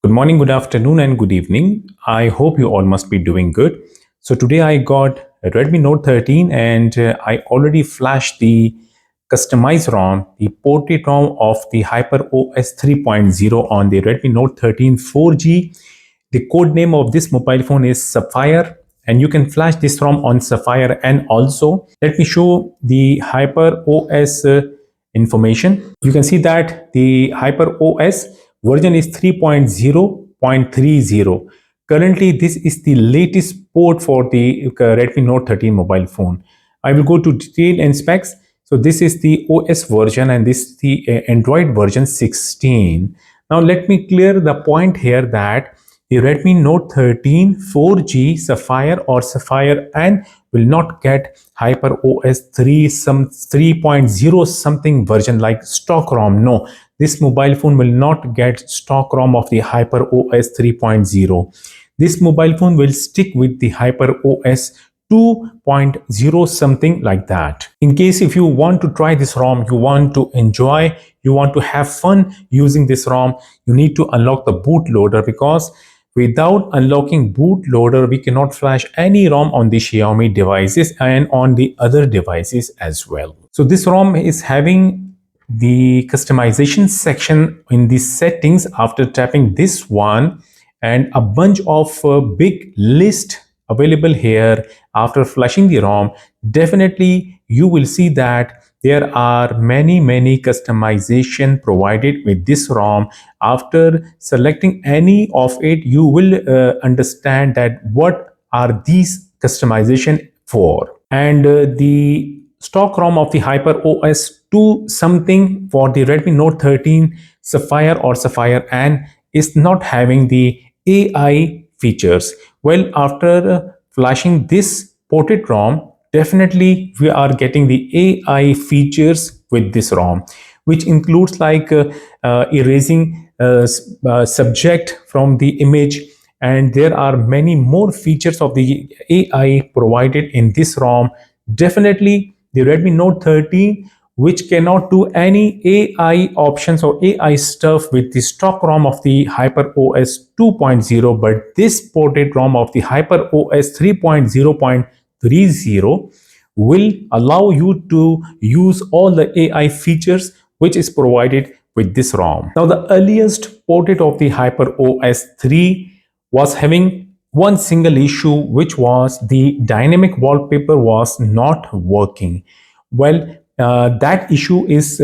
Good morning, good afternoon, and good evening. I hope you all must be doing good. So today I got a Redmi Note 13 and I already flashed the customized ROM, the portrait ROM of the HYPEROS 3.0 on the Redmi Note 13 4G. The code name of this mobile phone is Sapphire, and you can flash this ROM on Sapphire. And also, let me show the HYPEROS information. You can see that the HYPEROS version is 3.0.30. Currently, this is the latest port for the Redmi Note 13 mobile phone. I will go to detail and specs. So this is the OS version and this is the Android version 16. Now let me clear the point here that the Redmi Note 13 4G Sapphire or Sapphire N will not get HYPEROS 3.0 something version like stock ROM. No, this mobile phone will not get stock ROM of the HYPEROS 3.0. This mobile phone will stick with the HYPEROS 2.0 something like that. In case if you want to try this ROM, you want to enjoy, you want to have fun using this ROM, you need to unlock the bootloader, because without unlocking bootloader, we cannot flash any ROM on the Xiaomi devices and on the other devices as well. So this ROM is having the customization section in the settings. After tapping this one, and a bunch of big list available here. After flashing the ROM, definitely you will see that there are many customization provided with this ROM. After selecting any of it, you will understand that what are these customization for. And the stock ROM of the HYPEROS 2 something for the Redmi Note 13 Sapphire or Sapphire N is not having the AI features. Well, after flashing this portrait ROM, definitely we are getting the AI features with this ROM, which includes like erasing subject from the image, and there are many more features of the AI provided in this ROM. Definitely the Redmi Note 13, which cannot do any AI options or AI stuff with the stock ROM of the HYPEROS 2.0, but this portrait ROM of the HYPEROS 3.0.30 will allow you to use all the AI features which is provided with this ROM. Now, the earliest portrait of the HYPEROS 3 was having one single issue, which was the dynamic wallpaper was not working. Well, that issue is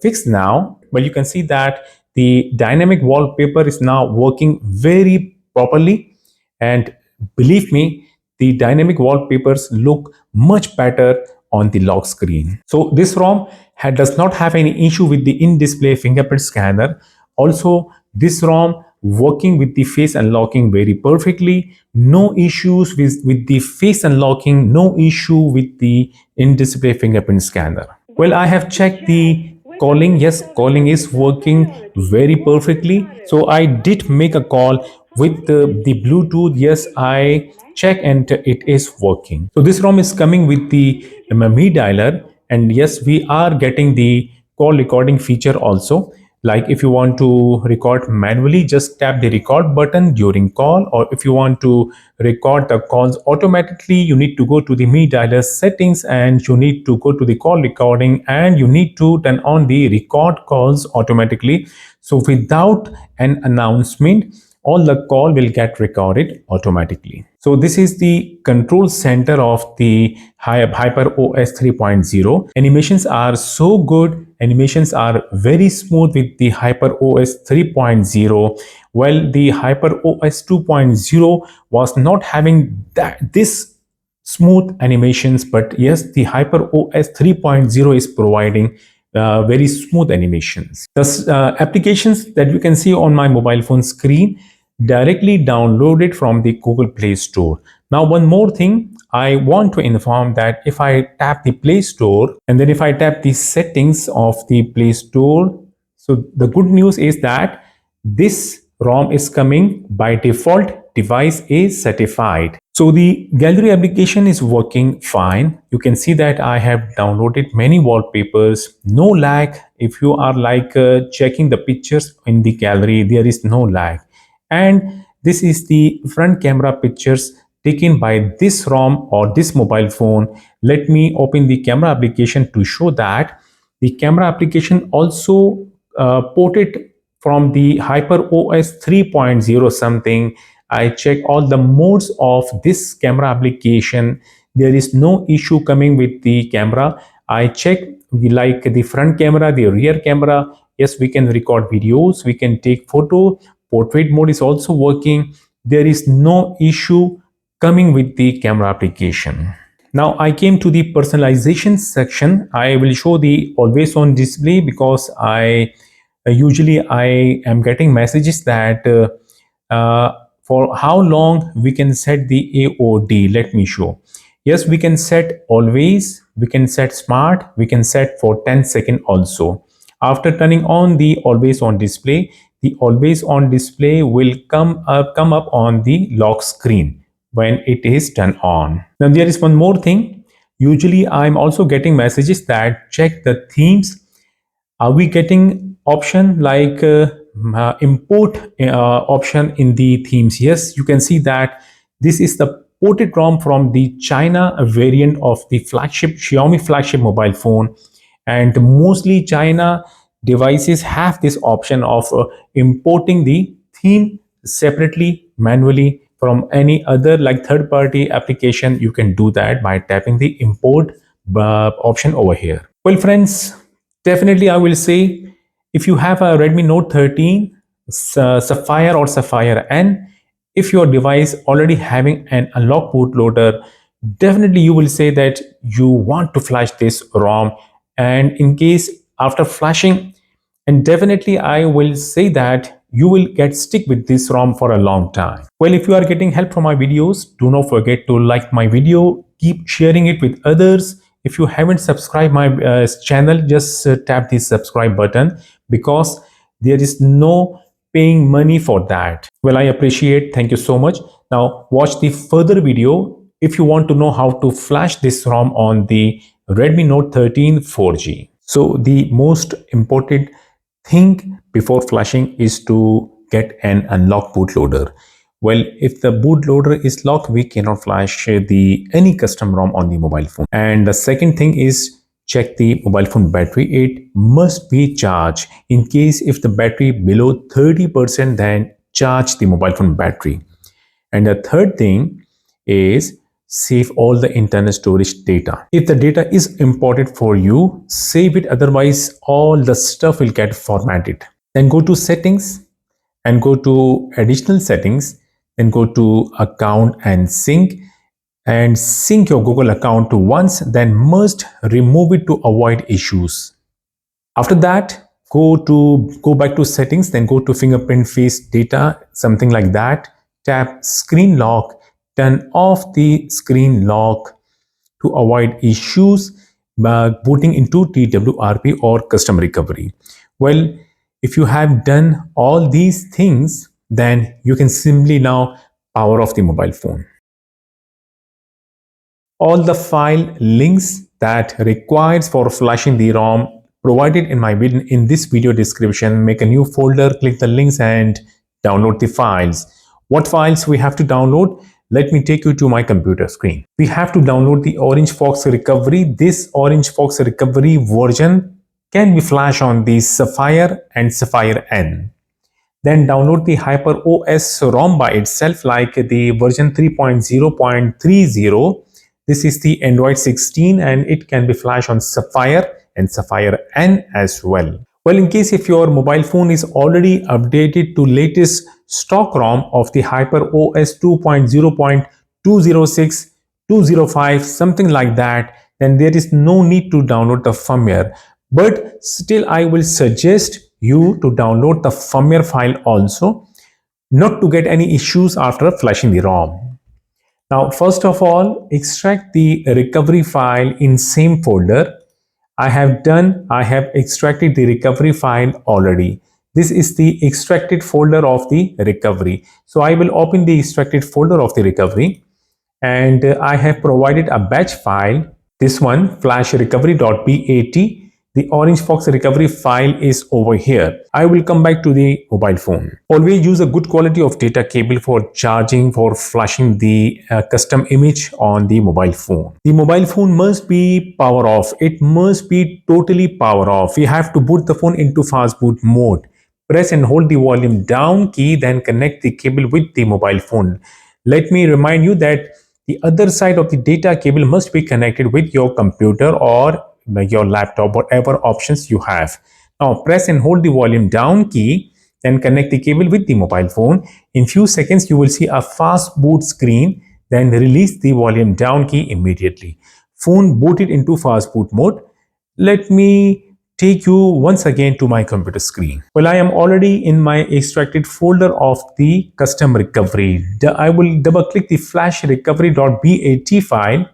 fixed now. Well, you can see that the dynamic wallpaper is now working very properly, and believe me, the dynamic wallpapers look much better on the lock screen. So this ROM does not have any issue with the in-display fingerprint scanner. Also, this ROM working with the face unlocking very perfectly. No issues with the face unlocking, no issue with the in-display fingerprint scanner. Well, I have checked the calling. Yes, calling is working very perfectly. So I did make a call with the Bluetooth. Yes, I check and it is working. So this ROM is coming with the Mi dialer, and yes, we are getting the call recording feature also. Like if you want to record manually, just tap the record button during call, or if you want to record the calls automatically, you need to go to the Mi dialer settings and you need to go to the call recording and you need to turn on the record calls automatically. So without an announcement, all the call will get recorded automatically. So this is the control center of the HYPEROS 3.0. Animations are so good. Animations are very smooth with the HYPEROS 3.0. Well, the HYPEROS 2.0 was not having this smooth animations, but yes, the HYPEROS 3.0 is providing very smooth animations. The applications that you can see on my mobile phone screen directly downloaded from the Google Play Store. Now, one more thing I want to inform that if I tap the Play Store and then if I tap the settings of the Play Store, so the good news is that this ROM is coming by default. Device is certified. So the gallery application is working fine. You can see that I have downloaded many wallpapers, no lag. If you are like checking the pictures in the gallery, there is no lag. And this is the front camera pictures taken by this ROM or this mobile phone. Let me open the camera application to show that the camera application also ported from the HYPEROS 3.0 something. I check all the modes of this camera application. There is no issue coming with the camera. I check like the front camera, the rear camera. Yes, we can record videos, we can take photo. Portrait mode is also working. There is no issue coming with the camera application. Now I came to the personalization section. I will show the always on display because usually I am getting messages that for how long we can set the AOD. Let me show. Yes, we can set always, we can set smart, we can set for 10 seconds also. After turning on the always on display, the always on display will come up on the lock screen when it is turned on. Now there is one more thing. Usually I'm also getting messages that check the themes. Are we getting option like import option in the themes? Yes, you can see that this is the ported ROM from the China variant of the flagship Xiaomi flagship mobile phone, and mostly China devices have this option of importing the theme separately manually from any other like third party application. You can do that by tapping the import option over here. Well friends, definitely I will say if you have a Redmi Note 13 Sapphire or Sapphire N, if your device already having an unlock bootloader, definitely you will say that you want to flash this ROM. And in case after flashing, and definitely I will say that you will get stick with this ROM for a long time. Well, if you are getting help from my videos, do not forget to like my video, keep sharing it with others. If you haven't subscribed my channel, just tap the subscribe button because there is no paying money for that. Well, I appreciate. Thank you so much. Now watch the further video if you want to know how to flash this ROM on the Redmi Note 13 4G. So the most important thing before flashing is to get an unlock bootloader. Well, if the bootloader is locked, we cannot flash the any custom ROM on the mobile phone. And the second thing is check the mobile phone battery. It must be charged. In case if the battery below 30%, then charge the mobile phone battery. And the third thing is save all the internal storage data. If the data is important for you, save it, otherwise all the stuff will get formatted. Then go to settings and go to additional settings, then go to account and sync your Google account to once, then must remove it to avoid issues. After that, go back to settings, then go to fingerprint face data, something like that. Tap screen lock, turn off the screen lock to avoid issues booting into TWRP or custom recovery. Well, if you have done all these things, then you can simply now power off the mobile phone. All the file links that requires for flashing the ROM provided in this video description. Make a new folder, click the links and download the files. What files we have to download? Let me take you to my computer screen. We have to download the OrangeFox recovery. This OrangeFox recovery version can be flashed on the Sapphire and Sapphire N. Then download the HYPEROS ROM by itself, like the version 3.0.30. This is the Android 16 and it can be flashed on Sapphire and Sapphire N as well. Well, in case if your mobile phone is already updated to latest stock ROM of the HYPEROS 2.0.206, 205, something like that, then there is no need to download the firmware. But still, I will suggest you to download the firmware file also, not to get any issues after flashing the ROM. Now, first of all, extract the recovery file in same folder. I have extracted the recovery file already. This is the extracted folder of the recovery. So I will open the extracted folder of the recovery, and I have provided a batch file. This one, flash recovery.bat. The OrangeFox recovery file is over here. I will come back to the mobile phone. Always use a good quality of data cable for charging, for flashing the custom image on the mobile phone. The mobile phone must be power off. It must be totally power off. We have to boot the phone into fast boot mode. Press and hold the volume down key, then connect the cable with the mobile phone. Let me remind you that the other side of the data cable must be connected with your computer or your laptop, whatever options you have. Now press and hold the volume down key, then connect the cable with the mobile phone. In few seconds you will see a fast boot screen, then release the volume down key immediately. Phone booted into fast boot mode. Let me take you once again to my computer screen. Well, I am already in my extracted folder of the custom recovery. I will double click the flash recovery.bat file.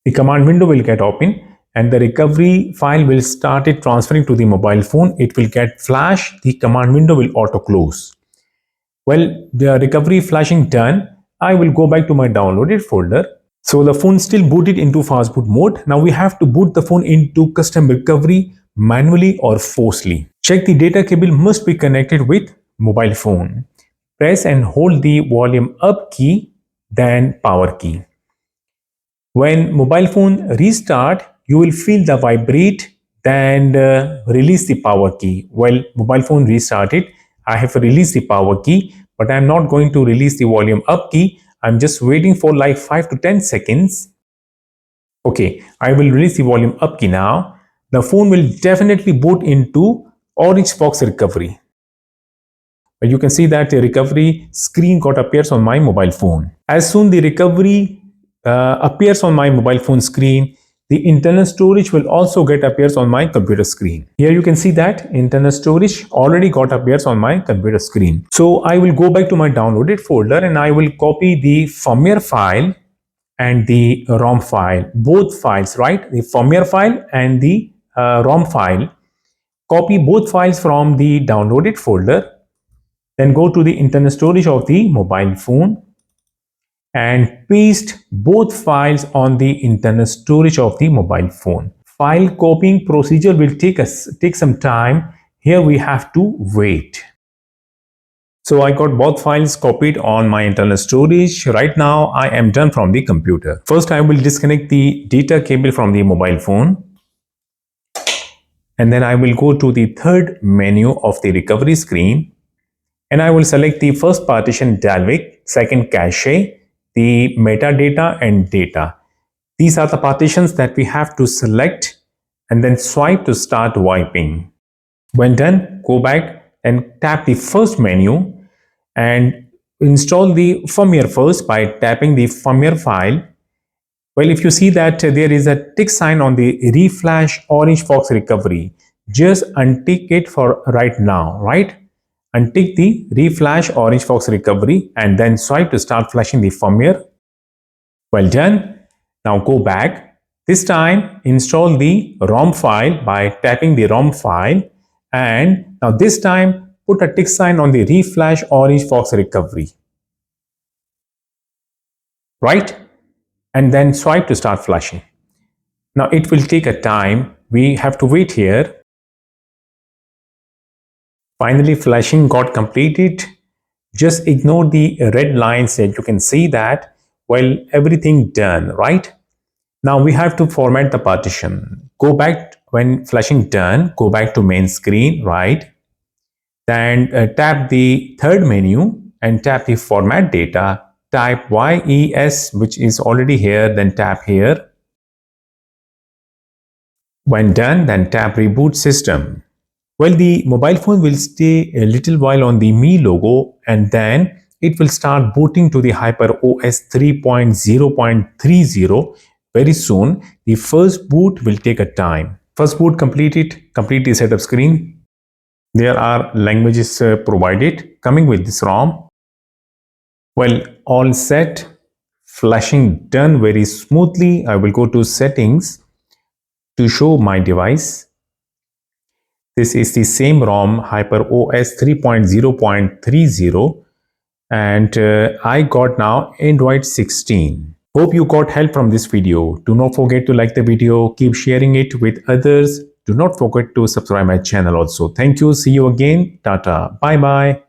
The command window will get open and the recovery file will start it transferring to the mobile phone. It will get flash. The command window will auto close. Well, the recovery flashing done. I will go back to my downloaded folder. So the phone still booted into fast boot mode. Now we have to boot the phone into custom recovery manually or forcefully. Check the data cable must be connected with mobile phone. Press and hold the volume up key, then power key. When mobile phone restart, you will feel the vibrate, then release the power key. Well, mobile phone restarted. I have released the power key, but I'm not going to release the volume up key. I'm just waiting for like 5 to 10 seconds. Okay, I will release the volume up key now. The phone will definitely boot into OrangeFox recovery. You can see that the recovery screen got appears on my mobile phone. As soon the recovery appears on my mobile phone screen, the internal storage will also get appears on my computer screen. Here you can see that internal storage already got appears on my computer screen. So I will go back to my downloaded folder and I will copy the firmware file and the ROM file, both files, right? The firmware file and the ROM file. Copy both files from the downloaded folder. Then go to the internal storage of the mobile phone and paste both files on the internal storage of the mobile phone. File copying procedure will take some time. Here we have to wait. So I got both files copied on my internal storage. Right now I am done from the computer. First I will disconnect the data cable from the mobile phone. And then I will go to the third menu of the recovery screen. And I will select the first partition Dalvik, second cache, the metadata and data. These are the partitions that we have to select and then swipe to start wiping. When done, go back and tap the first menu and install the firmware first by tapping the firmware file. Well, if you see that there is a tick sign on the reflash OrangeFox recovery, just untick it for right now, right? Untick the reflash OrangeFox recovery and then swipe to start flashing the firmware. Well done. Now go back. This time install the ROM file by tapping the ROM file, and now this time put a tick sign on the reflash OrangeFox recovery. Right? And then swipe to start flashing. Now it will take a time. We have to wait here. Finally, flashing got completed. Just ignore the red lines that you can see that. Well, everything done, right? Now we have to format the partition. Go back when flashing done, go back to main screen, right? Then tap the third menu and tap the format data. Type YES, which is already here, then tap here. When done, then tap reboot system. Well, the mobile phone will stay a little while on the Mi logo and then it will start booting to the HYPEROS 3.0.30 very soon. The first boot will take a time. First boot completed, complete the setup screen. There are languages provided coming with this ROM. Well, all set. Flashing done very smoothly. I will go to settings to show my device. This is the same ROM, HYPEROS 3.0.30, and I got now Android 16. Hope you got help from this video. Do not forget to like the video, keep sharing it with others. Do not forget to subscribe my channel also. Thank you. See you again. Tata. Bye bye.